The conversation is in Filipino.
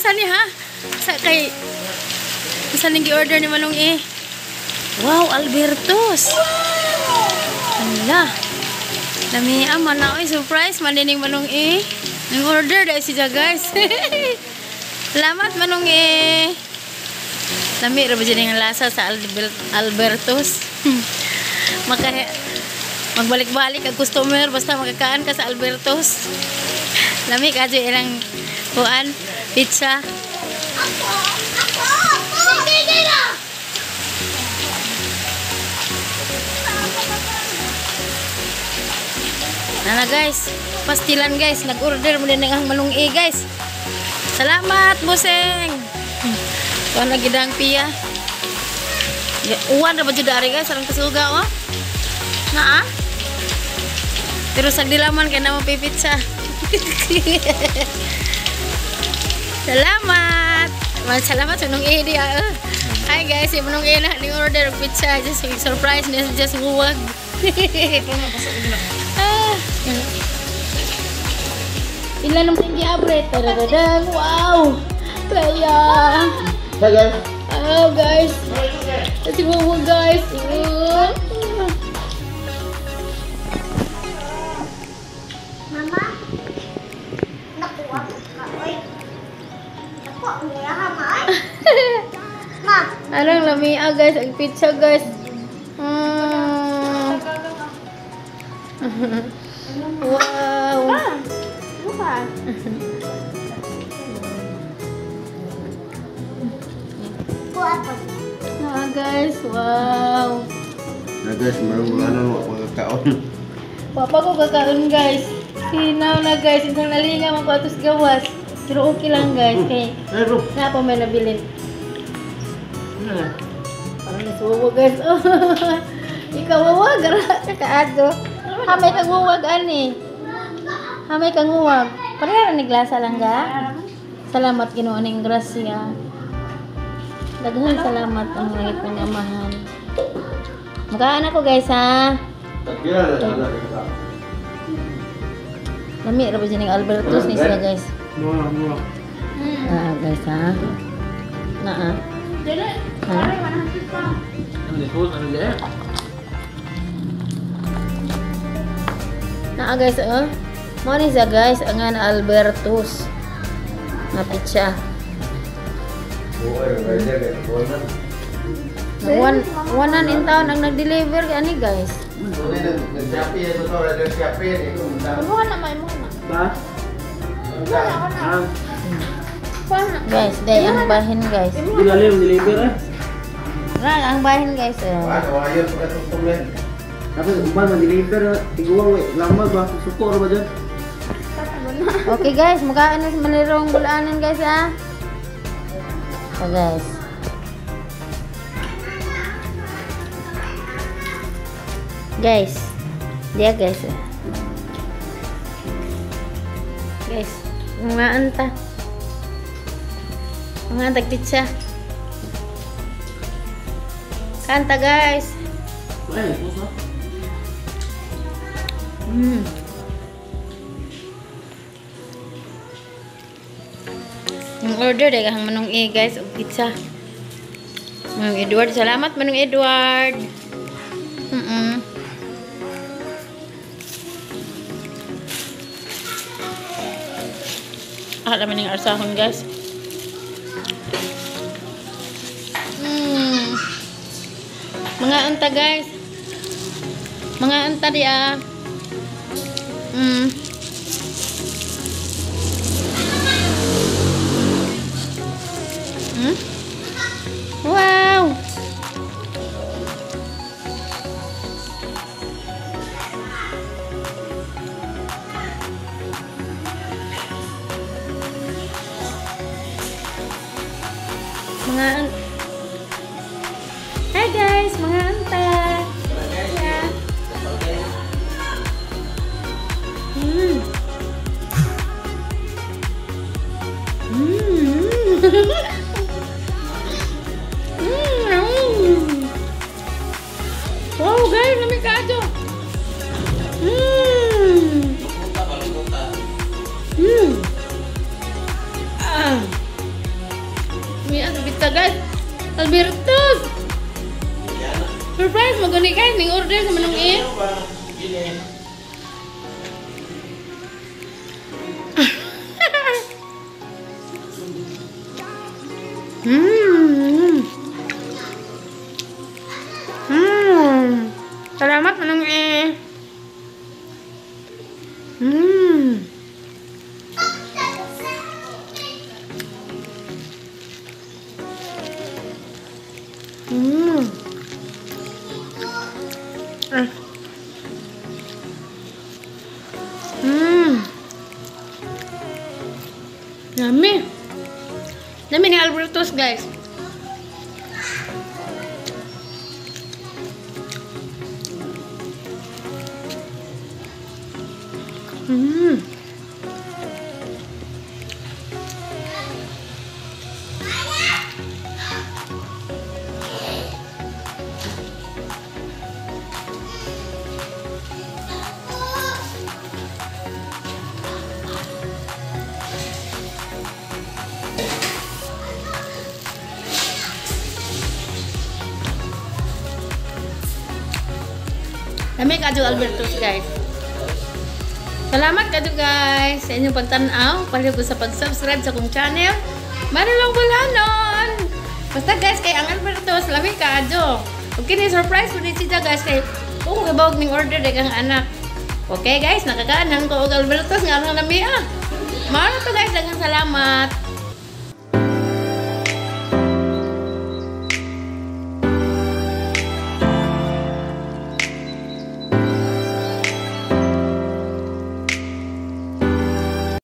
unsa ni ha? Sa kay unsa ning gi-order ni Manong E? Wow, Albertos. Hala. Lami aman na oy, surprise man dining Manong E. Ning order dai siya guys. Salamat Manong E. Lami ra ba dining lasa sa Albertos. Magbalik-balik ang customer basta makakaan ka sa Albertos. Lami ka dyan ilang kuan, pizza. Nana guys, pastilan guys, nag-order mo din ang Manong E guys. Salamat Buseng. Kuan lagi dang piya. Uwan na ba dyan dari guys, sarang kasuga oh. Naa? Pero sa dilaman kaya naman pipitsa. Salamat. Salamat sa Manong E dia. Hi guys, si Manong E na ni-order pizza. Just surprise niya, just huwag. Ilan naman yung gi-abre? Tadadadang, wow! Kaya! Hi guys! Oh guys! Kasi huwag guys! Mama, nakuha ka, oy. Nakuha mo ya, Mama, ay. Ma. Anong lamia guys, ang pizza guys. Wow. Bukan. Kuha pa. Guys, wow. Nah guys, marungulan mo ako kakaon. Papa ko kakaon guys. Sinaw na guys, isang nalinga mo patos gawas. Pero okay lang guys, kay na pa may nabilin. Parang nasuwag guys. Ikaw wawag, kakaado. Hamay kang huwag ani. Hamay kang huwag. Pareha na naglasa lang ga. Salamat Ginoo ning grasya. Daghang salamat ang langit ng amahan. Magaan ako guys ha. Lami ra ba dining Albertos ni sila guys. Mura. Guys ha. Naa. Dili, pare manahit pa. Naa guys mo ni sa guys ang Albertos. Na pizza. Wanan in town ang nag-deliver ani guys. Imuha na, may imuha na. Ba? Guys, day ang bahin guys. Dilalim deliver eh. Ra ang bahin guys. Tapos umpan ma-deliver tiguang lamag ba suko ba dyan? Okay guys, magaan na sa manirong bulanan guys ha. So guys. Guys. Dia guys. Guys, mga anta. Mga antag pizza. Kanta guys. Yung order deh kang Manong E guys, og pizza. Manong Edward, salamat Manong Edward. Naman yung arsahon guys. Mga anta guys. Mga anta dia. Wow. Hi guys, mga anta. Yeah. Wow guys, lamig kayo. ming order sa manong eh. Salamat manong eh. Yummy. Yummy ni Alberto's, guys. Kami kadyo Alberto's, guys. Salamat kadyo, guys, sa inyong pagtanaw. Palihog sa pag-subscribe sa akong channel. Manulong bulanon. Basta, guys, kay ang Alberto's, lami kadyo. Okay, ni surprise po din siya, guys, kay kung gabawag ning order kang anak. Okay, guys, nakakaanan ko og Alberto's nga nang lami ah. Mao to, guys, daghang salamat.